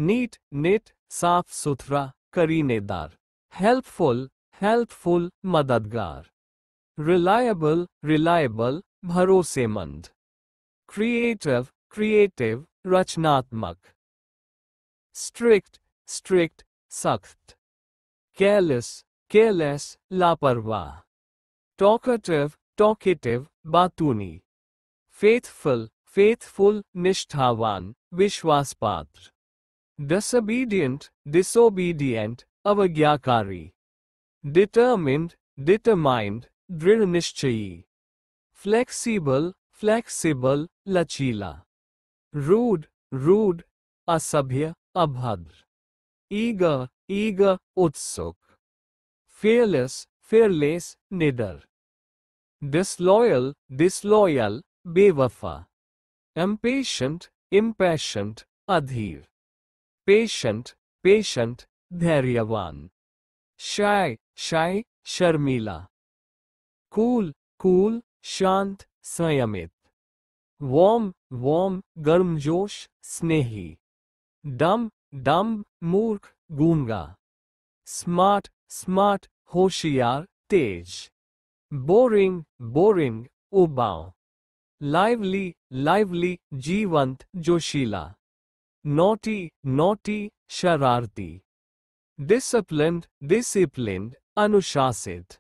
NEET NEET साफ सुथरा करीनेदार, helpful helpful मददगार, रिलायबल रिलायबल भरोसेमंद, क्रिएटिव क्रिएटिव रचनात्मक, स्ट्रिक्ट स्ट्रिक्ट सख्त, केयरलेस केयरलेस लापरवाह, टॉकेटिव टॉकेटिव बातूनी, फेथफुल फेथफुल निष्ठावान विश्वासपात्र, डिसोबीडियंट डिसोबीडियंट अवज्ञाकारी, डिटर्मिन्ड डिटरमाइंड दृढ़ निश्चयी, फ्लेक्सिबल फ्लेक्सिबल लचीला, रूड रूड असभ्य अभद्र, ईगर ईगर उत्सुक, fearless fearless निडर, disloyal disloyal बेवफा, impatient impatient अधीर, patient patient धैर्यवान, shy shy शर्मीला, cool cool शांत संयमित, warm warm गर्मजोश स्नेही, dumb dumb मूर्ख गूंगा, स्मार्ट स्मार्ट होशियार तेज, बोरिंग बोरिंग उबाऊ, लाइवली लाइवली जीवंत जोशीला, नॉटी नॉटी शरारती, डिसिप्लिन्ड डिसिप्लिन्ड अनुशासित,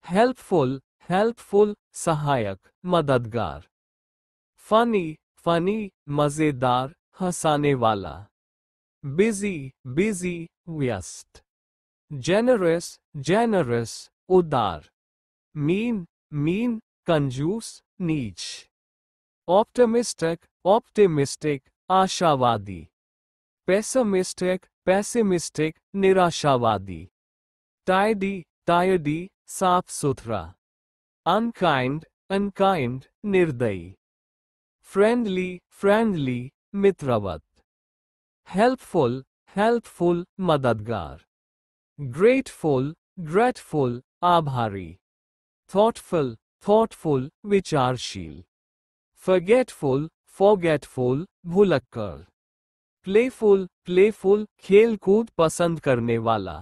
हेल्पफुल हेल्पफुल सहायक मददगार, फनी फनी मजेदार हंसाने वाला, बिजी बिजी व्यस्त, जेनरस जेनरस उदार, मीन मीन कंजूस नीच, ऑप्टिमिस्टिक ऑप्टिमिस्टिक आशावादी, पेसिमिस्टिक पेसिमिस्टिक निराशावादी, टाइडी टायडी साफ सुथरा, अनकाइंड अनकाइंड निर्दयी, फ्रेंडली फ्रेंडली मित्रवत, हेल्पफुल हेल्पफुल मददगार, ग्रेटफुल ग्रेटफुल आभारी, थॉटफुल थॉटफुल विचारशील, फॉरगेटफुल फॉरगेटफुल भुलक्कर, प्लेफुल प्लेफुल खेलकूद पसंद करने वाला,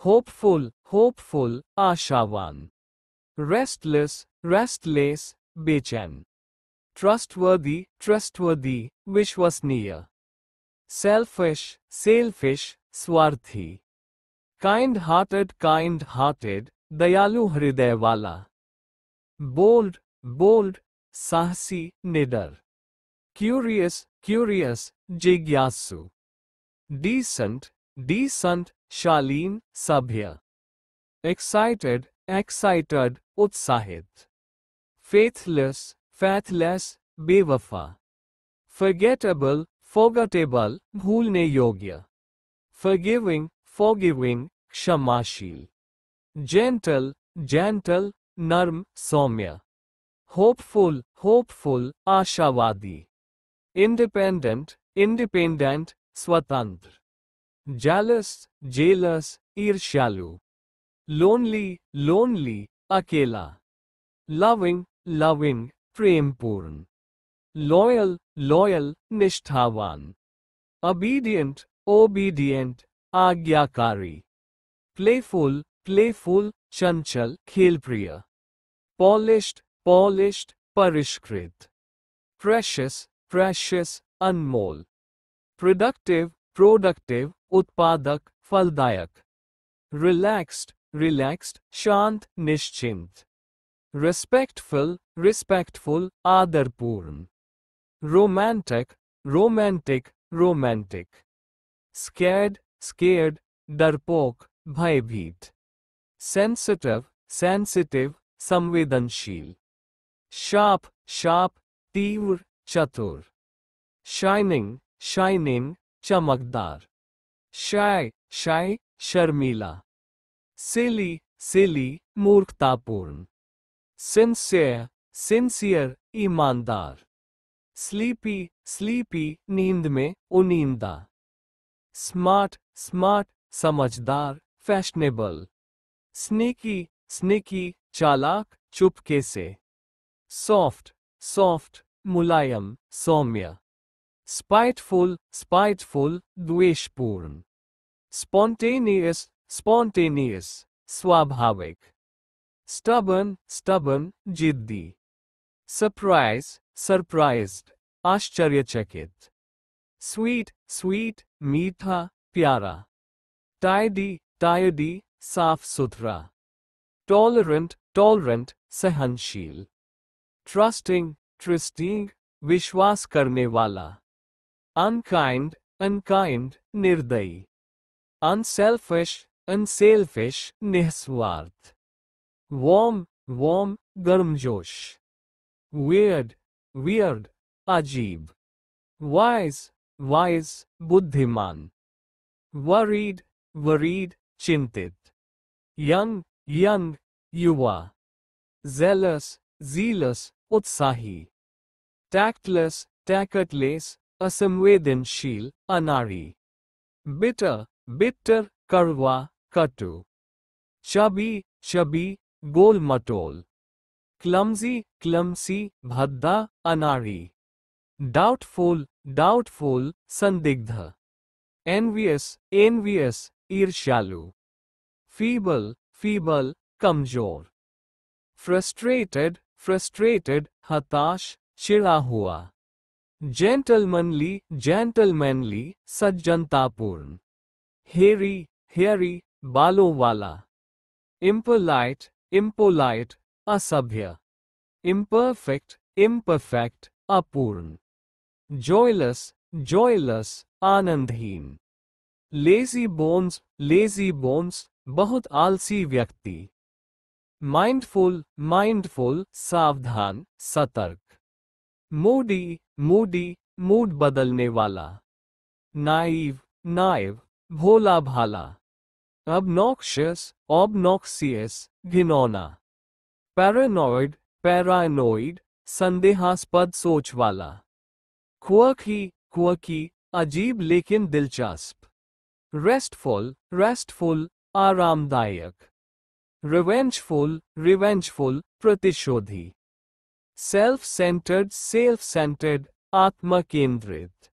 होपफुल होपफुल आशावान, रेस्टलेस रेस्टलेस बेचैन, ट्रस्टवर्दी ट्रस्टवर्दी विश्वसनीय, सेल्फिश सेल्फिश स्वार्थी, काइंड हार्टेड दयालु हृदय वाला, बोल्ड बोल्ड साहसी निडर, क्यूरियस क्यूरियस जिज्ञासु, डीसेंट डीसेंट शालीन सभ्य, एक्साइटेड एक्साइटेड उत्साहित, फेथलेस फेथलेस बेवफा, फॉरगेटेबल फॉरगेटेबल भूलने योग्य, फॉरगिविंग फॉरगिविंग क्षमाशील, जेंटल जेंटल नर्म सौम्य, होपफुल होपफुल आशावादी, इंडिपेंडेंट इंडिपेंडेंट स्वतंत्र, जेलस जेलस ईर्ष्यालु, लोनली लोनली अकेला, लविंग लविंग प्रेमपूर्ण, लॉयल लॉयल निष्ठावान, ओबीडियंट ओबीडियंट आज्ञाकारी, प्लेफुल प्लेफुल चंचल खेलप्रिय, पॉलिश्ड पॉलिश्ड परिष्कृत, प्रेशियस प्रेशियस अनमोल, प्रोडक्टिव प्रोडक्टिव उत्पादक फलदायक, रिलैक्स्ड रिलैक्स्ड शांत निश्चिंत, रिस्पेक्टफुल रिस्पेक्टफुल आदरपूर्ण, romantic romantic romantic, scared scared डरपोक भयभीत, सेंसिटिव सेंसिटिव संवेदनशील, शार्प शार्प तीव्र चतुर, शाइनिंग शाइनिंग चमकदार, शाय शाय शर्मीला, सिली सिली मूर्खतापूर्ण, सिंसियर सिंसियर ईमानदार, स्लीपी स्लीपी नींद में उनींदा, स्मार्ट स्मार्ट समझदार फैशनेबल, स्नीकी स्नीकी चालाक चुपके से, सॉफ्ट सॉफ्ट मुलायम सौम्य, Spiteful, spiteful, द्वेषपूर्ण. Spontaneous, spontaneous, स्वाभाविक. Stubborn, stubborn, जिद्दी. Surprise, surprised, आश्चर्यचकित. Sweet, sweet, मीठा, प्यारा. Tidy, tidy, साफ सुथरा. Tolerant, tolerant, सहनशील. Trusting, trusting, विश्वास करने वाला. Unkind, unkind, निर्दयी. Unselfish, unselfish, निस्वार्थ. Warm, warm, गर्मजोश. Weird, weird, अजीब. Wise, wise, बुद्धिमान. Worried, worried, चिंतित. Young, young, युवा. Zealous, zealous, उत्साही. Tactless, tactless, असंवेदनशील, अनाड़ी. Bitter, bitter, कड़वा, कटु. Chubby, chubby, गोल मटोल. Clumsy, clumsy, भद्दा, अनाड़ी. Doubtful, doubtful, संदिग्ध. Envious, envious, ईर्ष्यालु. Feeble, feeble, कमजोर. Frustrated, frustrated, हताश, चिढ़ा हुआ. Gentlemanly, gentlemanly, सज्जनतापूर्ण. Hairy, hairy, बालों वाला. Impolite, impolite, असभ्य. Imperfect, imperfect, अपूर्ण. Joyless, joyless, आनंदहीन. Lazy bones, lazy bones, बहुत आलसी व्यक्ति. Mindful, mindful, सावधान, सतर्क. Moody, moody, मूड बदलने वाला. Naive, naive, भोला भाला. Obnoxious, obnoxious, घिनौना. Paranoid, paranoid, संदेहास्पद सोच वाला. Quirky, quirky, अजीब लेकिन दिलचस्प. Restful, restful, आरामदायक. Revengeful, revengeful, प्रतिशोधी. Self-centered, self-centered, आत्म केंद्रित.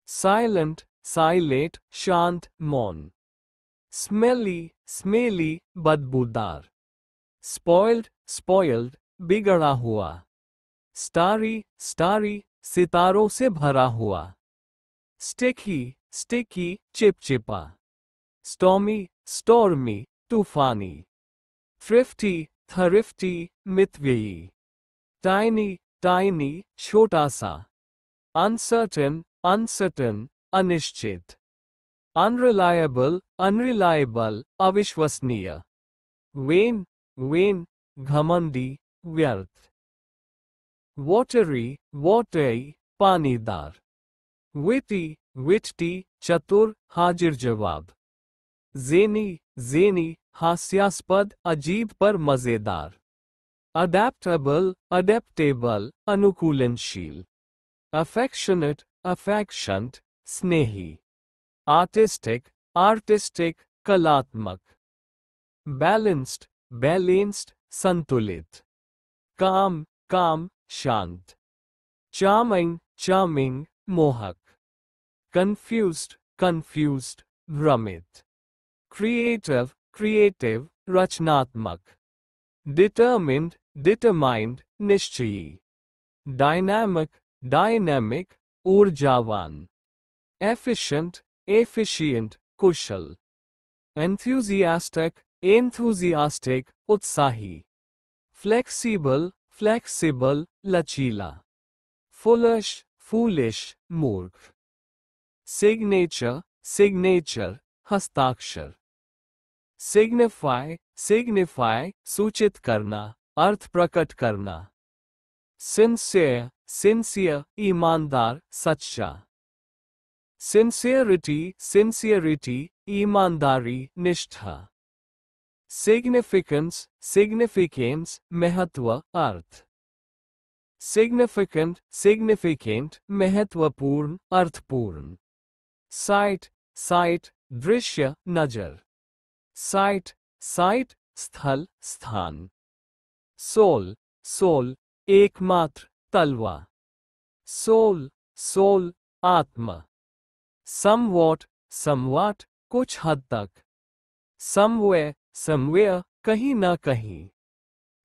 Silent, silent, शांत, मौन. Smelly, smelly, बदबूदार. Spoiled, spoiled, बिगड़ा हुआ. Starry, starry, सितारों से भरा हुआ. Sticky, sticky, चिपचिपा. Stormy, stormy, तूफानी. Thrifty, thrifty, मितव्ययी. Tiny, tiny, छोटा सा. Uncertain, uncertain, अनिश्चित. Unreliable, unreliable, अविश्वसनीय. Vain, vain, घमंडी, व्यर्थ. Watery, watery, पानीदार. Witty, witty, चतुर, हाजिर जवाब. Zany, zany, हास्यास्पद, अजीब पर मजेदार. Adaptable, adaptable, अनुकूलनशील. Affectionate, affectionate, स्नेही. Artistic, artistic, कलात्मक. Balanced, balanced, संतुलित. Calm, calm, शांत. Charming, charming, मोहक. Confused, confused, भ्रमित. Creative, creative, रचनात्मक. Determined, determined, निश्चयी. Dynamic, dynamic, ऊर्जावान. Efficient, efficient, कुशल. Enthusiastic, enthusiastic, उत्साही. Flexible, flexible, लचीला. Foolish, foolish, मूर्ख. Signature, signature, हस्ताक्षर. Signify, signify, सूचित करना, अर्थ प्रकट करना. Sincere, sincere, ईमानदार, सच्चा. Sincerity, sincerity, ईमानदारी, निष्ठा. Significance, significance, महत्व, अर्थ. Significant, significant, महत्वपूर्ण, अर्थपूर्ण. Sight, sight, दृश्य, नजर. Sight, sight, स्थल, स्थान. Soul, soul, एकमात्र, तलवा. Soul, soul, आत्मा। समवॉट समवाट कुछ हद तक। समवेयर समवेयर कहीं ना कहीं।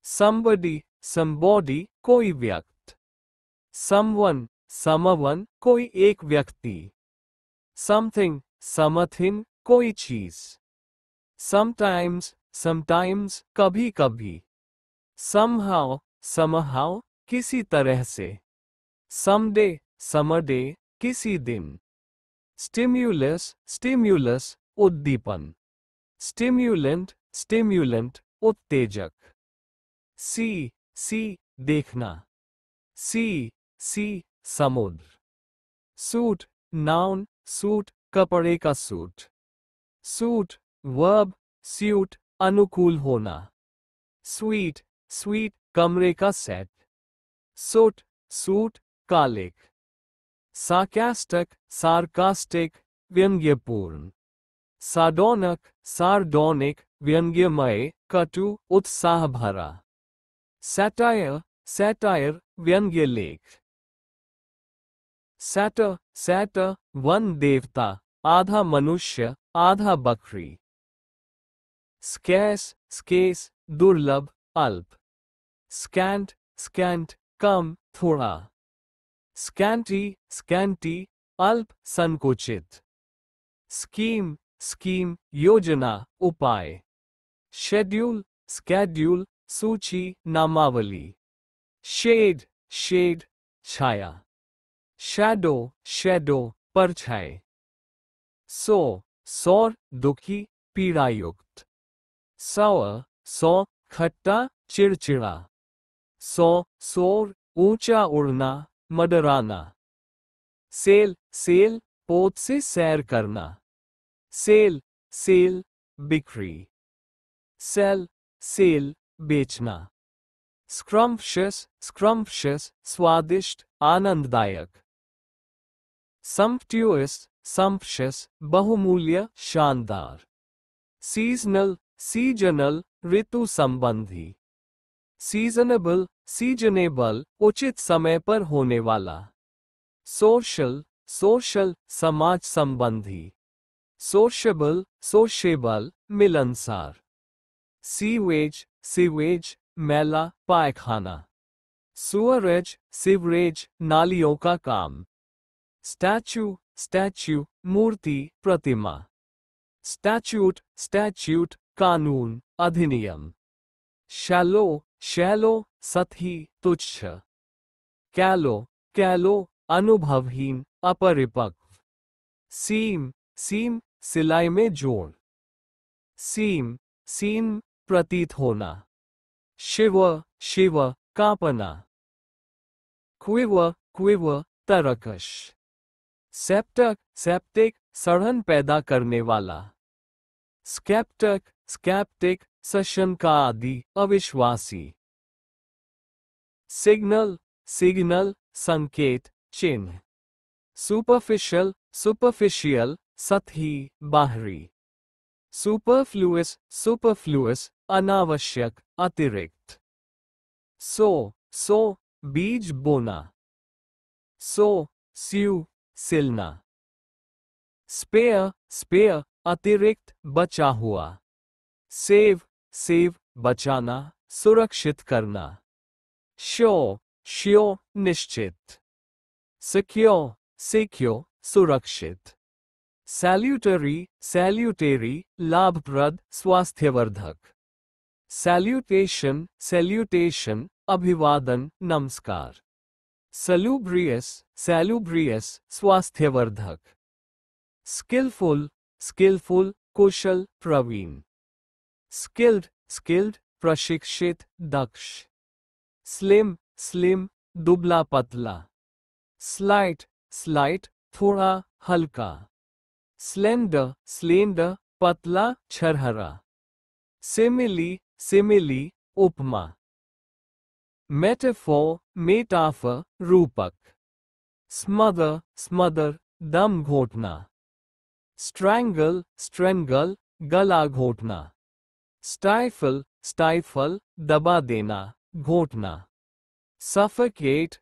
समबडी समबॉडी कोई व्यक्ति। समवन समवन कोई एक व्यक्ति। समथिंग समथिंग कोई चीज। समटाइम्स समटाइम्स कभी कभी। समहाउ समहाउ किसी तरह से। समडे समडे किसी दिन। स्टिम्युलस स्टिम्युलस उद्दीपन। स्टिम्युलेंट स्टिम्युलेंट उत्तेजक। सी सी देखना। सी समुद्र। सूट नाउन सूट कपड़े का सूट। सूट वर्ब सूट अनुकूल होना। स्वीट स्वीट कमरे का सेट। सूट सूट कालिक। सार्कास्टिक सार्कास्टिक व्यंग्यपूर्ण। सार्डोनिक सार्डोनिक व्यंग्यमय कटु उत्साह भरा। सैटायर सैटायर व्यंग्य लेख। सैटर सैटर वन देवता आधा मनुष्य आधा बकरी। स्कैर्स स्केस दुर्लभ अल्प। स्कैंट स्कैंट कम थोड़ा। स्कैंटी स्कैंटी अल्प संकुचित। स्कीम स्कीम योजना उपाय। शेड्यूल स्केड्यूल सूची नामावली। शेड शेड छाया। शैडो शैडो परछाई। सौर दुखी पीड़ायुक्त। सौ खट्टा चिड़चिड़ा। सोर ऊंचा उड़ना मडराना। सेल पोत से सैर करना। सेल बिक्री। सेल बेचना। स्क्रम्पशस स्वादिष्ट आनंददायक। संप्शस बहुमूल्य शानदार। सीजनल ऋतु संबंधी। सीजनेबल उचित समय पर होने वाला। सोशल समाज संबंधी। सोशेबल मिलनसार। सीवेज मैला पायखाना। सीवरेज नालियों का काम। स्टैच्यू मूर्ति प्रतिमा। स्टैच्यूट कानून अधिनियम। शैलो सतही तुच्छ। कैलो अनुभवहीन अपरिपक्व। सीम सिलाई में जोड़। सीन प्रतीत होना। शिव कांपना। क्विवर तरकश। सेप्टिक सड़न पैदा करने वाला। स्कैप्टिक सशंका आदि अविश्वासी। सिग्नल संकेत चिन्ह। सुपरफिशियल सतही बाहरी। सुपरफ्लुअस अनावश्यक अतिरिक्त। सो बीज बोना। स्यू सिलना। स्पेयर अतिरिक्त बचा हुआ। सेव बचाना सुरक्षित करना। श्योर निश्चित। सिक्योर सुरक्षित। सैल्यूटरी लाभप्रद स्वास्थ्यवर्धक। सैल्यूटेशन अभिवादन नमस्कार। सैलुब्रियस स्वास्थ्यवर्धक। स्किलफुल कुशल प्रवीण। स्किल्ड प्रशिक्षित दक्ष। स्लिम दुबला पतला। स्लाइट थोड़ा हल्का। स्लेंडर पतला छरहरा। सिमिली उपमा। मेटाफर रूपक। स्मदर दम घोटना। स्ट्रेंगल गला घोटना। स्टाइफल दबा देना घोटना। सफोकेट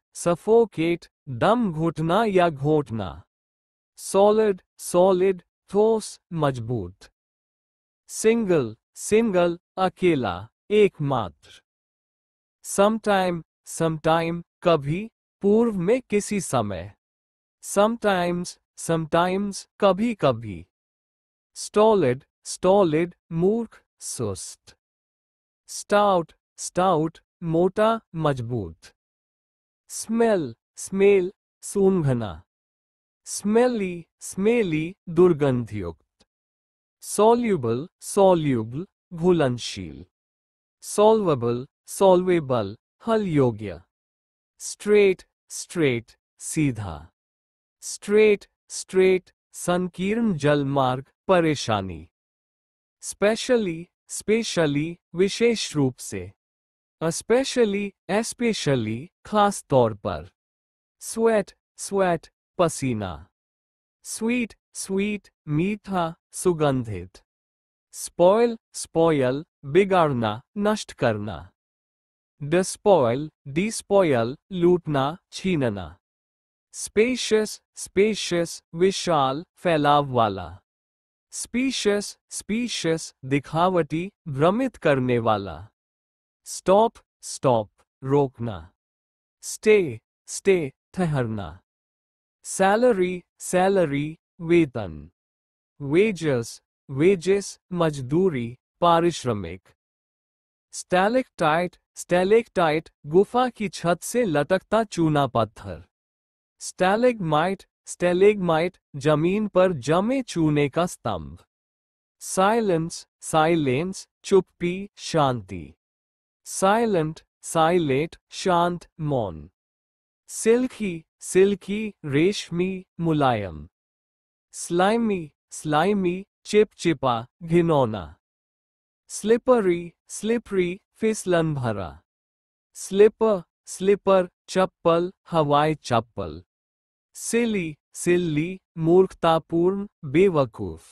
दम घुटना या घोटना। सॉलिड सॉलिड ठोस मजबूत। सिंगल सिंगल अकेला एकमात्र। समटाइम समटाइम कभी पूर्व में किसी समय। समटाइम्स समटाइम्स कभी कभी। स्टॉलिड स्टॉलिड मूर्ख सुस्त। स्टाउट स्टाउट मोटा मजबूत। स्मेल स्मेल सूंघना। स्मेली स्मेली दुर्गंधयुक्त। सॉल्यूबल सॉल्यूबल घुलनशील। सॉल्वेबल सॉल्वेबल हल योग्य। स्ट्रेट स्ट्रेट सीधा। स्ट्रेट स्ट्रेट संकीर्ण जलमार्ग परेशानी। स्पेशली स्पेशली विशेष रूप से। अस्पेशली एस्पेशली खास तौर पर। स्वेट स्वेट पसीना। स्वीट स्वीट मीठा सुगंधित। स्पॉयल स्पॉयल बिगाड़ना नष्ट करना। डिस्पॉयल डिस्पॉयल लूटना छीनना। स्पेशियस स्पेशियस विशाल फैलाव वाला। स्पीशियस स्पीशियस दिखावटी भ्रमित करने वाला। स्टॉप स्टॉप रोकना। स्टे स्टे ठहरना। सैलरी सैलरी वेतन। वेजेस वेजेस मजदूरी पारिश्रमिक। स्टैलेक्टाइट स्टैलेक्टाइट गुफा की छत से लटकता चूना पत्थर। स्टैलेग्माइट स्टैलेग्माइट जमीन पर जमे चूने का स्तंभ। साइलेंस साइलेंस चुप्पी शांति। साइलेंट साइलेंट शांत मौन। सिल्की सिल्की रेशमी मुलायम। स्लाइमी स्लाइमी चिपचिपा घिनौना। स्लिपरी स्लिपरी फिसलन भरा। स्लिपर स्लिपर चप्पल हवाई चप्पल। सिली सिल्ली मूर्खतापूर्ण बेवकूफ।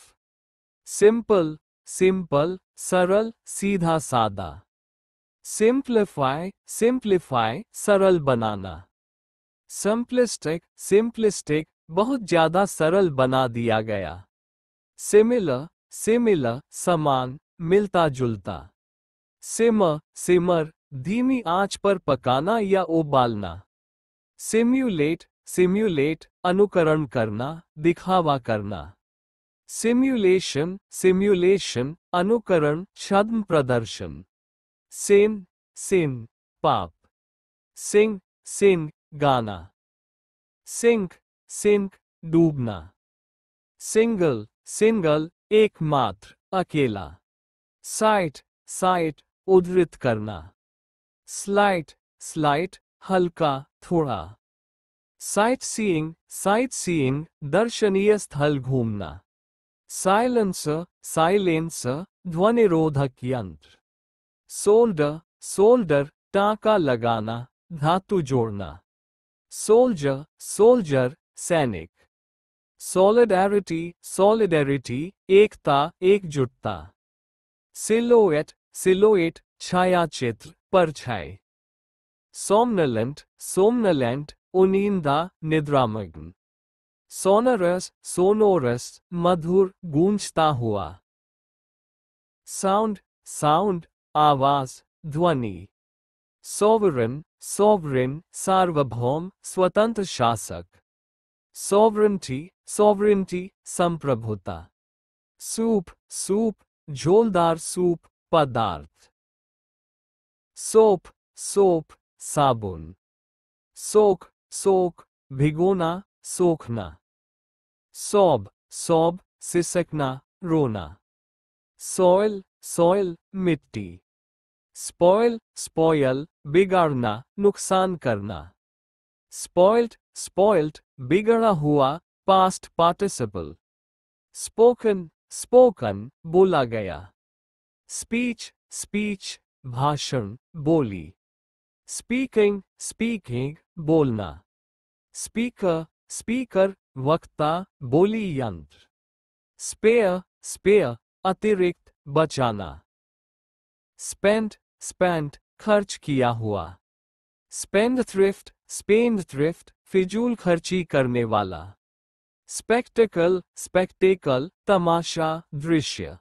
सिंपल सिंपल सरल सीधा सादा। सिंप्लीफाई सिंप्लीफाई सरल बनाना। सिंपलिस्टिक सिंपलिस्टिक बहुत ज्यादा सरल बना दिया गया। सिमिलर सिमिलर समान मिलता जुलता। सिमर सिमर धीमी आंच पर पकाना या उबालना। सिम्युलेट सिम्युलेट अनुकरण करना दिखावा करना। सिम्युलेशन सिम्युलेशन अनुकरण छद्म प्रदर्शन। सिन सिन पाप। सिंग सिंग गाना। सिंक सिंक डूबना। सिंगल सिंगल एकमात्र अकेला। साइट साइट उद्धृत करना। स्लाइट स्लाइट हल्का थोड़ा। साइट सीइंग दर्शनीय स्थल घूमना। साइलेंसर साइलेंसर ध्वनिरोधक यंत्र। सोल्डर सोल्डर टांका लगाना धातु जोड़ना। सोल्जर सोल्जर सैनिक। सॉलिडैरिटी सॉलिडैरिटी एकता एकजुटता। सिलोएट सिलोएट छायाचित्र परछाई। सोमनलेंट सोमनलेंट उनींदा निद्रामग्न। सोनरस सोनोरस मधुर गूंजता हुआ। साउंड साउंड आवाज ध्वनि। सोवरेन सोवरेन सार्वभौम स्वतंत्र शासक। सोवरेंटी सोवरेंटी संप्रभुता। सूप सूप झोलदार सूप पदार्थ। सोप सोप साबुन। सोक सोक भिगोना सोखना। सौब सौब सिसकना रोना। सॉइल सॉइल मिट्टी। स्पॉइल स्पॉयल बिगाड़ना नुकसान करना। स्पॉइल्ड स्पॉइल्ड बिगड़ा हुआ पास्ट पार्टिसिपल। स्पोकन स्पोकन बोला गया। स्पीच स्पीच भाषण बोली। स्पीकिंग स्पीकिंग बोलना। स्पीकर स्पीकर वक्ता बोली यंत्र। स्पेयर स्पेयर अतिरिक्त बचाना। स्पेंड स्पेंड खर्च किया हुआ। स्पेंड थ्रिफ्ट फिजूल खर्ची करने वाला। स्पेक्टिकल, स्पेक्टेकल, तमाशा, दृश्य।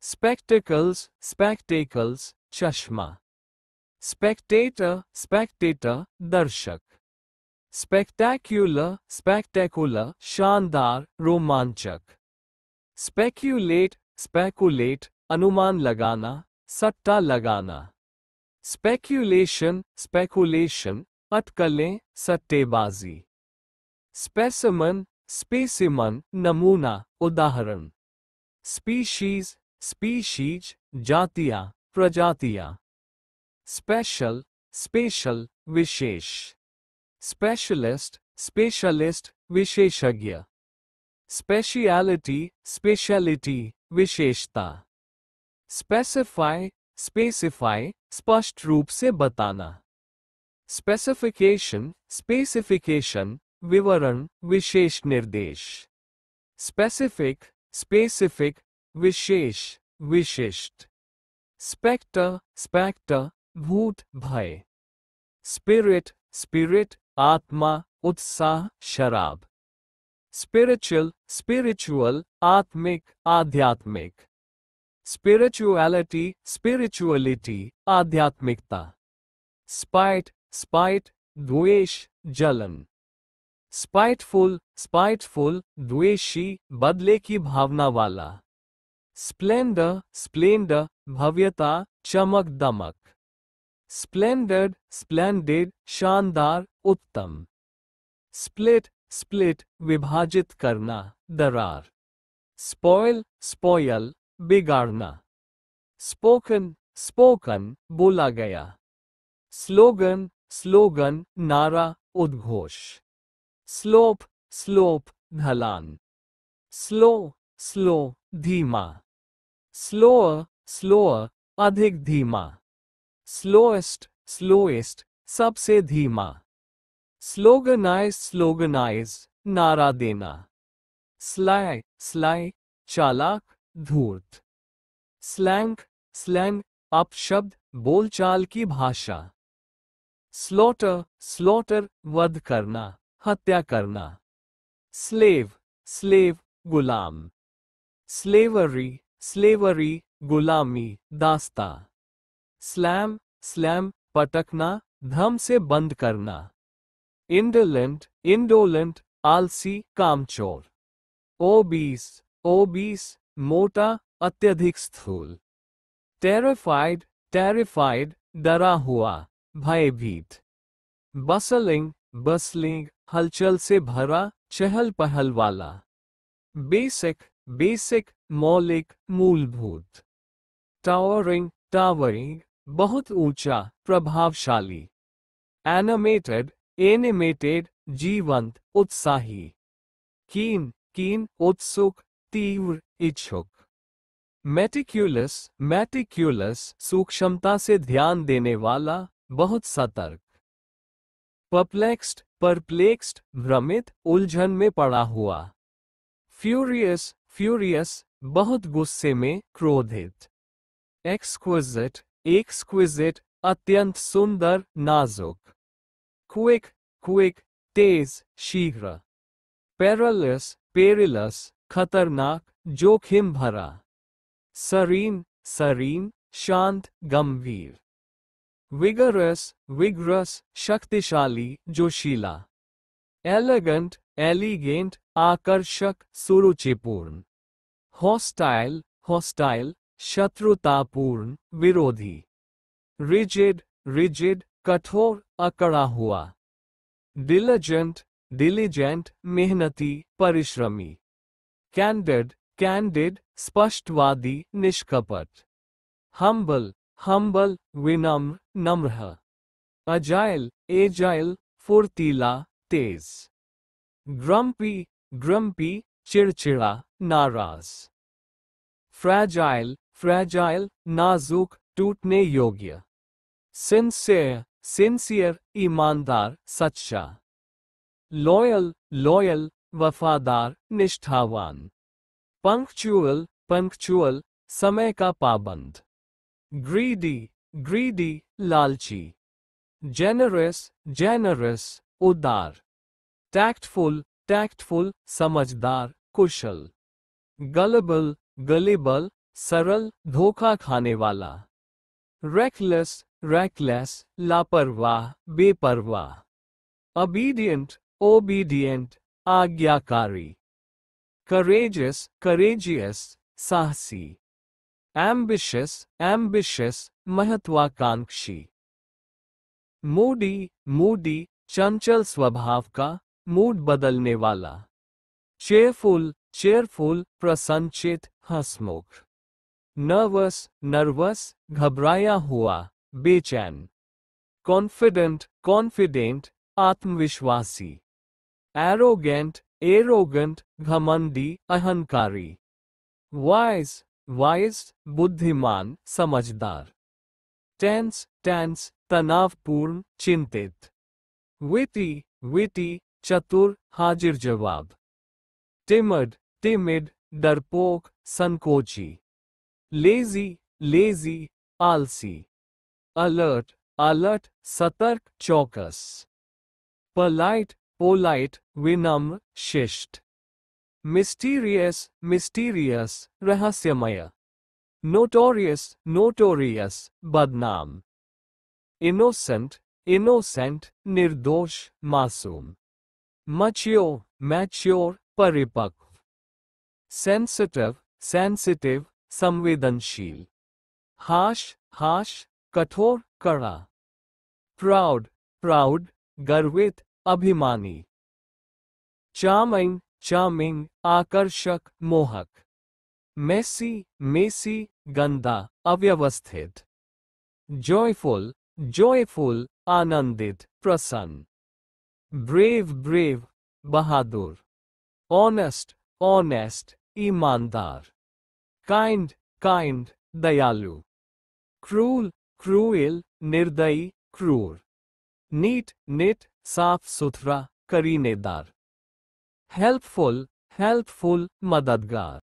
स्पेक्टिकल्स, स्पेक्टेकल्स, चश्मा। स्पेक्टेटर, स्पेक्टेटर, दर्शक। स्पेक्टैक्युलर, स्पेक्टेकुलर, शानदार, रोमांचक। स्पेक्यूलेट, स्पेकुलेट, अनुमान लगाना, सट्टा लगाना। स्पेक्यूलेशन, स्पेकुलेशन, अटकलें, सट्टेबाजी। स्पेसिमन, स्पेसिमन, नमूना, उदाहरण। स्पीशीज, स्पीशीज, जातियां, प्रजातियां। स्पेशल, स्पेशल, विशेष। स्पेशलिस्ट, स्पेशलिस्ट, विशेषज्ञ। स्पेशियलिटी, स्पेशलिटी, विशेषता। स्पेसिफाई, स्पेसिफाई, स्पष्ट रूप से बताना। स्पेसिफिकेशन, स्पेसिफिकेशन, विवरण, विशेष निर्देश। स्पेसिफिक, स्पेसिफिक, विशेष, विशिष्ट। स्पेक्टर, स्पेक्टर, भूत, भय। स्पिरिट, स्पिरिट, आत्मा, उत्साह, शराब। स्पिरिचुअल, स्पिरिचुअल, आत्मिक, आध्यात्मिक। स्पिरिचुअलिटी, स्पिरिचुअलिटी, आध्यात्मिकता। स्पाइट, स्पाइट, द्वेष, जलन। स्पाइटफुल, स्पाइटफुल, द्वेषी, बदले की भावना वाला। स्प्लेंडर, स्प्लेंडर, भव्यता, चमक दमक। स्प्लेंडर्ड, स्प्लेंडेड, शानदार, उत्तम। स्प्लिट, स्प्लिट, विभाजित करना, दरार। स्पॉइल, स्पॉयल, बिगाड़ना। स्पोकन, स्पोकन, बोला गया। स्लोगन, स्लोगन, नारा, उद्घोष। स्लोप, स्लोप, ढलान। स्लो, स्लो, धीमा। स्लोअर, स्लोअर, अधिक धीमा। स्लोएस्ट, स्लोएस्ट, सबसे धीमा। स्लोगनाइज, स्लोगनाइज, नारा देना। स्लाई, स्लाई, चालाक, धूर्त। स्लैंग, स्लैंग, अपशब्द, बोलचाल की भाषा। स्लॉटर, स्लॉटर, वध करना, हत्या करना। स्लेव, स्लेव, गुलाम। स्लेवरी, स्लेवरी, गुलामी, दास्ता। स्लैम, स्लैम, पटकना, धम से बंद करना। इंडोलेंट, इंडोलेंट, आलसी, कामचोर। ओबीस, ओबीस, मोटा, अत्यधिक स्थूल। टेरिफाइड, टेरिफाइड, डरा हुआ, भयभीत। बसलिंग, बसलिंग, हलचल से भरा, चहल पहल वाला। बेसिक, बेसिक, मौलिक, मूलभूत। टावरिंग, टावरिंग, बहुत ऊंचा, प्रभावशाली। एनिमेटेड, एनिमेटेड, जीवंत, उत्साही। कीन, कीन, उत्सुक, तीव्र, इच्छुक। मेटिक्युलस, मेटिक्युलस, सूक्ष्मता से ध्यान देने वाला, बहुत सतर्क। परप्लेक्स्ड, परप्लेक्स्ड, भ्रमित, उलझन में पड़ा हुआ। फ्यूरियस, फ्यूरियस, बहुत गुस्से में, क्रोधित। एक्सक्विजिट, एक्सक्विजिट, अत्यंत सुंदर, नाजुक। क्विक, क्विक, तेज, शीघ्र। पेरिलस, पेरिलस, खतरनाक, जोखिम भरा। सरीन, सरीन, शांत, गंभीर। विगरस, विगरस, शक्तिशाली, जोशीला। एलिगेंट, एलिगेंट, आकर्षक, सुरुचिपूर्ण। हॉस्टाइल, हॉस्टाइल, शत्रुतापूर्ण, विरोधी। रिजिड, रिजिड, कठोर, अकड़ा हुआ। डिलिजेंट, डिलिजेंट, मेहनती, परिश्रमी। कैंडिड, कैंडिड, स्पष्टवादी, निष्कपट। हम्बल, हम्बल, विनम्र, नम्र। अजाइल, एजाइल, फुर्तीला, तेज। ग्रम्पी, ग्रम्पी, चिड़चिड़ा, नाराज। फ्रैजाइल, फ्रैजाइल, नाजुक, टूटने योग्य। सिंसियर, सिंसियर, ईमानदार, सच्चा। लॉयल, लॉयल, वफादार, निष्ठावान। पंक्चुअल, पंक्चुअल, समय का पाबंद। ग्रीडी, ग्रीडी, लालची। जेनरस, जेनरस, उदार। टैक्टफुल, टैक्टफुल, समझदार, कुशल। गलेबल, गलेबल, सरल, धोखा खाने वाला। रेकलेस, रेकलेस, लापरवाह, बेपरवाह। obedient, obedient, आज्ञाकारी। courageous, courageous, साहसी। ambitious, ambitious, महत्वाकांक्षी। moody, moody, चंचल स्वभाव का, मूड बदलने वाला। cheerful, cheerful, प्रसन्नचित, हंसमुख। nervous, nervous, घबराया हुआ, बेचैन। confident, confident, आत्मविश्वासी। arrogant, arrogant, घमंडी, अहंकारी। wise, wise, बुद्धिमान, समझदार। tense, tense, तनावपूर्ण, चिंतित। witty, witty, चतुर, हाजिर जवाब। timid, timid, डरपोक, संकोची। lazy, lazy, आलसी। alert, alert, सतर्क, चौकस। polite, polite, विनम्र, शिष्ट। mysterious, mysterious, रहस्यमय। notorious, notorious, बदनाम। innocent, innocent, निर्दोष, मासूम। mature, mature, परिपक्व। sensitive, sensitive, संवेदनशील। harsh, harsh, कठोर, कड़ा। proud, proud, गर्वित, अभिमानी। charming, charming, आकर्षक, मोहक। messy, messy, गंदा, अव्यवस्थित। joyful, joyful, आनंदित, प्रसन्न। brave, brave, बहादुर। honest, honest, ईमानदार। kind, kind, दयालु। cruel, cruel, निर्दयी, क्रूर। neat, neat, साफ सुथरा, करीनेदार। helpful, helpful, मददगार।